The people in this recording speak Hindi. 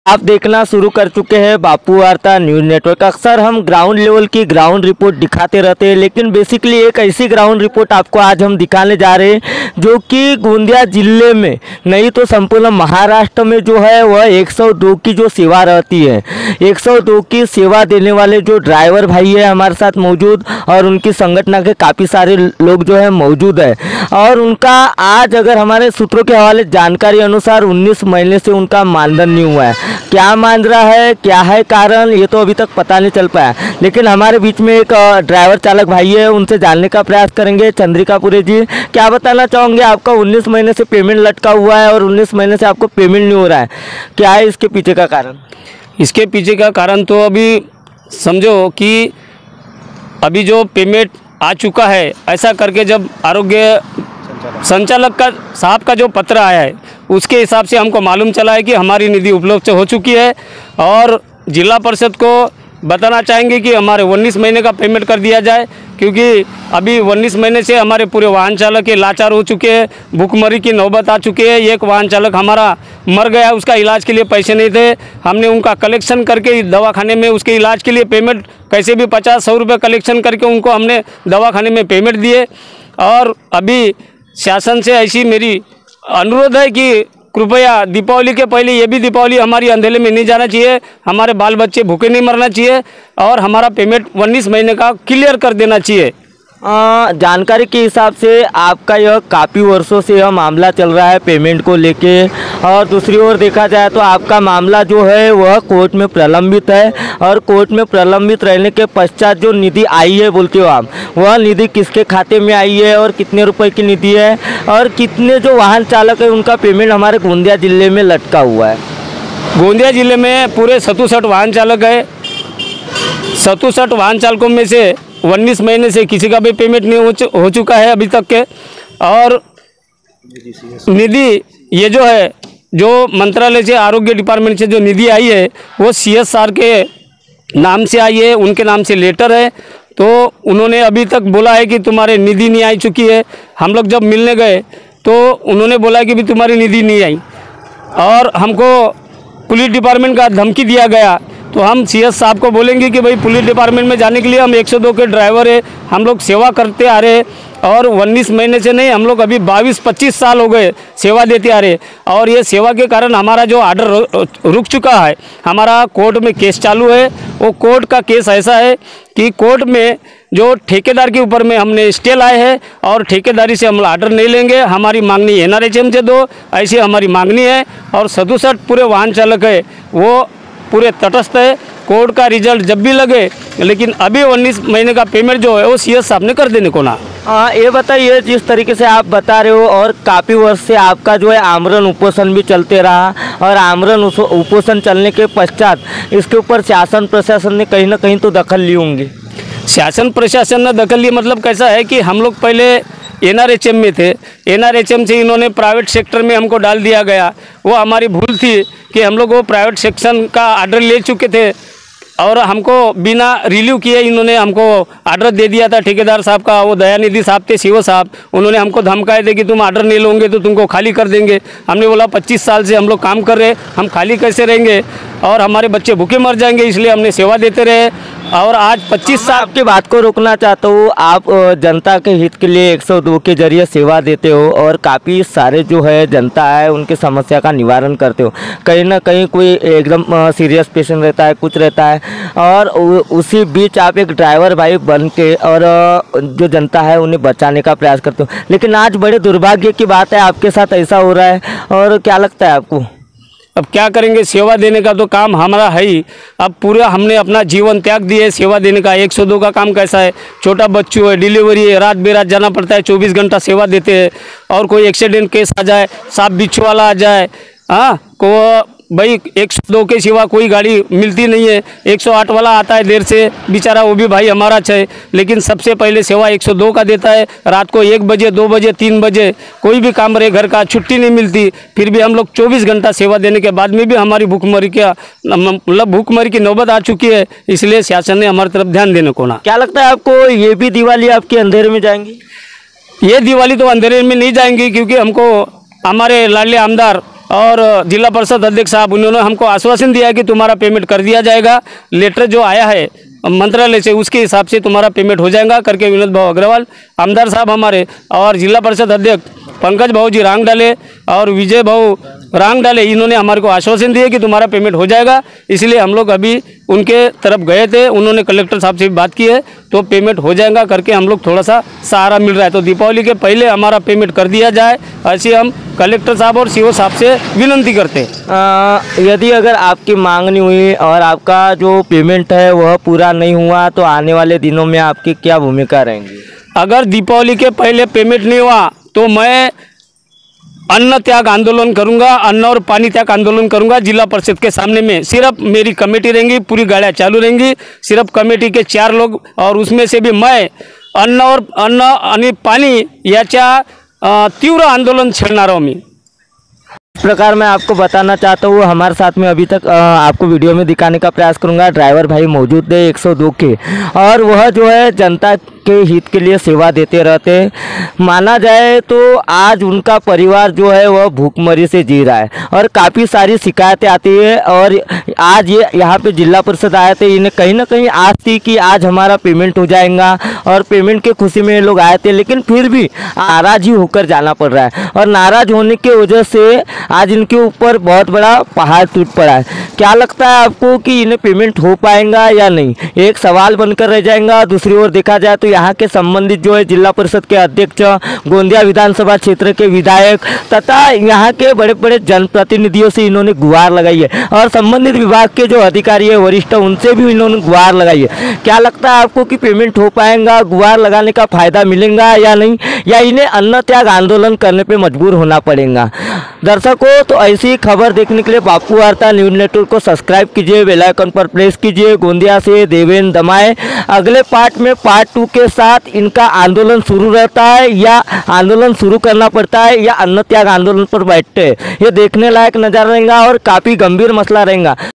आप देखना शुरू कर चुके हैं बापू वार्ता न्यूज़ नेटवर्क। अक्सर हम ग्राउंड लेवल की ग्राउंड रिपोर्ट दिखाते रहते हैं, लेकिन बेसिकली एक ऐसी ग्राउंड रिपोर्ट आपको आज हम दिखाने जा रहे हैं जो कि गोंदिया जिले में नहीं तो संपूर्ण महाराष्ट्र में जो है वह 102 की जो सेवा रहती है, 102 की सेवा देने वाले जो ड्राइवर भाई है हमारे साथ मौजूद और उनकी संगठन के काफ़ी सारे लोग जो है मौजूद है। और उनका आज अगर हमारे सूत्रों के हवाले जानकारी अनुसार 19 महीने से उनका मानधन नहीं हुआ है। क्या मान रहा है, क्या है कारण, ये तो अभी तक पता नहीं चल पाया। लेकिन हमारे बीच में एक ड्राइवर चालक भाई है, उनसे जानने का प्रयास करेंगे। चंद्रिकापुरी जी, क्या बताना चाहोगे? आपका 19 महीने से पेमेंट लटका हुआ है और 19 महीने से आपको पेमेंट नहीं हो रहा है, क्या है इसके पीछे का कारण? इसके पीछे का कारण तो अभी समझो कि अभी जो पेमेंट आ चुका है, ऐसा करके जब आरोग्य संचालक का साहब का जो पत्र आया है उसके हिसाब से हमको मालूम चला है कि हमारी निधि उपलब्ध हो चुकी है। और जिला परिषद को बताना चाहेंगे कि हमारे 19 महीने का पेमेंट कर दिया जाए, क्योंकि अभी 19 महीने से हमारे पूरे वाहन चालक लाचार हो चुके हैं, भूखमरी की नौबत आ चुकी है। एक वाहन चालक हमारा मर गया, उसका इलाज के लिए पैसे नहीं थे, हमने उनका कलेक्शन करके दवाखाने में उसके इलाज के लिए पेमेंट कैसे भी 50-100 रुपये कलेक्शन करके उनको हमने दवाखाने में पेमेंट दिए। और अभी शासन से ऐसी मेरी अनुरोध है कि कृपया दीपावली के पहले ये भी दीपावली हमारी अंधेरे में नहीं जाना चाहिए, हमारे बाल बच्चे भूखे नहीं मरना चाहिए और हमारा पेमेंट 19 महीने का क्लियर कर देना चाहिए। जानकारी के हिसाब से आपका यह काफ़ी वर्षों से यह मामला चल रहा है पेमेंट को लेके, और दूसरी ओर देखा जाए तो आपका मामला जो है वह कोर्ट में प्रलंबित है। और कोर्ट में प्रलंबित रहने के पश्चात जो निधि आई है बोलते हो आप, वह निधि किसके खाते में आई है और कितने रुपए की निधि है, और कितने जो वाहन चालक है उनका पेमेंट हमारे गोंदिया जिले में लटका हुआ है? गोंदिया जिले में पूरे 67 वाहन चालक है। 67 वाहन चालकों में से 19 महीने से किसी का भी पेमेंट नहीं हो चुका है अभी तक के। और निधि ये जो है, जो मंत्रालय से आरोग्य डिपार्टमेंट से जो निधि आई है वो CS सर के नाम से आई है, उनके नाम से लेटर है। तो उन्होंने अभी तक बोला है कि तुम्हारे निधि नहीं आई चुकी है। हम लोग जब मिलने गए तो उन्होंने बोला कि भी तुम्हारी निधि नहीं आई, और हमको पुलिस डिपार्टमेंट का धमकी दिया गया। तो हम CS साहब को बोलेंगे कि भाई पुलिस डिपार्टमेंट में जाने के लिए हम 102 के ड्राइवर है, हम लोग सेवा करते आ रहे, और 19 महीने से नहीं, हम लोग अभी 22-25 साल हो गए सेवा देते आ रहे। और ये सेवा के कारण हमारा जो ऑर्डर रुक चुका है, हमारा कोर्ट में केस चालू है। वो कोर्ट का केस ऐसा है कि कोर्ट में जो ठेकेदार के ऊपर में हमने स्टे लाए हैं और ठेकेदारी से हम ऑर्डर नहीं लेंगे, हमारी मांगनी NRHM से दो, ऐसी हमारी मांगनी है। और 67 पूरे वाहन चालक है वो पूरे तटस्थ है। कोर्ट का रिजल्ट जब भी लगे, लेकिन अभी 19 महीने का पेमेंट जो है वो CS साहब ने कर देने को ना। ये बताइए, जिस तरीके से आप बता रहे हो और काफ़ी वर्ष से आपका जो है आमरण उपोषण भी चलते रहा, और आमरण उपोषण चलने के पश्चात इसके ऊपर शासन प्रशासन ने कहीं ना कहीं तो दखल ली होंगी। शासन प्रशासन ने दखल ली मतलब कैसा है कि हम लोग पहले NRHM में थे, NRHM से इन्होंने प्राइवेट सेक्टर में हमको डाल दिया गया। वो हमारी भूल थी कि हम लोग वो प्राइवेट सेक्शन का ऑर्डर ले चुके थे और हमको बिना रिलीव किए इन्होंने हमको ऑर्डर दे दिया था ठेकेदार साहब का। वो दयानिधि साहब थे, CO साहब, उन्होंने हमको धमकाए थे कि तुम ऑर्डर नहीं लोगे तो तुमको खाली कर देंगे। हमने बोला 25 साल से हम लोग काम कर रहे, हम खाली कैसे रहेंगे और हमारे बच्चे भूखे मर जाएंगे, इसलिए हमने सेवा देते रहे। और आज 25 साल आपकी बात को रोकना चाहता हूँ। आप जनता के हित के लिए 102 के जरिए सेवा देते हो और काफ़ी सारे जो है जनता है उनकी समस्या का निवारण करते हो। कहीं ना कहीं कोई एकदम सीरियस पेशेंट रहता है, कुछ रहता है, और उसी बीच आप एक ड्राइवर भाई बन के और जो जनता है उन्हें बचाने का प्रयास करते हो। लेकिन आज बड़े दुर्भाग्य की बात है, आपके साथ ऐसा हो रहा है। और क्या लगता है आपको? अब क्या करेंगे, सेवा देने का तो काम हमारा है ही। अब पूरा हमने अपना जीवन त्याग दिया है सेवा देने का। 102 का काम कैसा है, छोटा बच्चों है, डिलीवरी है, रात बेरात जाना पड़ता है, 24 घंटा सेवा देते हैं। और कोई एक्सीडेंट केस आ जाए, सांप बिच्छू वाला आ जाए, हाँ, को भाई 102 के सिवा कोई गाड़ी मिलती नहीं है। 108 वाला आता है देर से, बेचारा वो भी भाई हमारा है, लेकिन सबसे पहले सेवा 102 का देता है। रात को 1 बजे, 2 बजे, 3 बजे कोई भी काम रहे घर का, छुट्टी नहीं मिलती, फिर भी हम लोग 24 घंटा सेवा देने के बाद में भी हमारी भूखमरी की नौबत आ चुकी है। इसलिए शासन ने हमारी तरफ ध्यान देने को ना। क्या लगता है आपको, ये भी दिवाली आपके अंधेरे में जाएंगी? ये दिवाली तो अंधेरे में नहीं जाएंगी, क्योंकि हमको हमारे लाडले आमदार और जिला परिषद अध्यक्ष साहब उन्होंने हमको आश्वासन दिया है कि तुम्हारा पेमेंट कर दिया जाएगा। लेटर जो आया है मंत्रालय से उसके हिसाब से तुम्हारा पेमेंट हो जाएगा करके विनोद भाऊ अग्रवाल आमदार साहब हमारे और जिला परिषद अध्यक्ष पंकज भाऊ जी रांग डाले और विजय भाऊ रांग डाले, इन्होंने हमारे को आश्वासन दिए कि तुम्हारा पेमेंट हो जाएगा। इसलिए हम लोग अभी उनके तरफ गए थे, उन्होंने कलेक्टर साहब से भी बात की है तो पेमेंट हो जाएगा करके हम लोग थोड़ा सा सहारा मिल रहा है। तो दीपावली के पहले हमारा पेमेंट कर दिया जाए ऐसी हम कलेक्टर साहब और सीओ साहब से विनती करते हैं। यदि अगर आपकी मांग नहीं हुई और आपका जो पेमेंट है वह पूरा नहीं हुआ तो आने वाले दिनों में आपकी क्या भूमिका रहेंगी? अगर दीपावली के पहले पेमेंट नहीं हुआ तो मैं अन्न त्याग आंदोलन करूंगा, अन्न और पानी त्याग आंदोलन करूंगा जिला परिषद के सामने में। सिर्फ मेरी कमेटी रहेंगी, पूरी गाड़ियाँ चालू रहेंगी, सिर्फ कमेटी के 4 लोग और उसमें से भी मैं अन्न आणि पाणी याच्या तीव्र आंदोलन छेडणार आहोत मी। इस प्रकार मैं आपको बताना चाहता हूँ, हमारे साथ में अभी तक आपको वीडियो में दिखाने का प्रयास करूँगा ड्राइवर भाई मौजूद है 102 के, और वह जो है जनता के हित के लिए सेवा देते रहते हैं। माना जाए तो आज उनका परिवार जो है वह भूखमरी से जी रहा है और काफ़ी सारी शिकायतें आती है। और आज ये यहाँ पे जिला परिषद आए थे, इन्हें कहीं ना कहीं आस थी कि आज हमारा पेमेंट हो जाएगा और पेमेंट के खुशी में ये लोग आए थे, लेकिन फिर भी नाराज ही होकर जाना पड़ रहा है। और नाराज होने की वजह से आज इनके ऊपर बहुत बड़ा पहाड़ टूट पड़ा है। क्या लगता है आपको कि इन्हें पेमेंट हो पाएगा या नहीं? एक सवाल बनकर रह जाएगा। दूसरी ओर देखा जाए तो यहाँ के संबंधित जो है जिला परिषद के अध्यक्ष, गोंदिया विधानसभा क्षेत्र के विधायक तथा यहाँ के बड़े बड़े जनप्रतिनिधियों से इन्होंने गुहार लगाई है और संबंधित विभाग के जो अधिकारी है वरिष्ठ उनसे भी इन्होंने गुहार लगाई है। क्या लगता है आपको कि पेमेंट हो पाएगा? गुहार लगाने का फायदा मिलेगा या नहीं, या इन्हें अन्न त्याग आंदोलन करने पर मजबूर होना पड़ेगा? दर्शकों, तो ऐसी खबर देखने के लिए बापू वार्ता न्यूज़ नेटवर्क को सब्सक्राइब कीजिए, बेल आइकन पर प्रेस कीजिए। गोंदिया से देवेंद्र दमाए। अगले पार्ट में पार्ट 2 के साथ इनका आंदोलन शुरू रहता है या आंदोलन शुरू करना पड़ता है या अन्न त्याग आंदोलन पर बैठते हैं, ये देखने लायक नज़र रहेगा और काफ़ी गंभीर मसला रहेगा।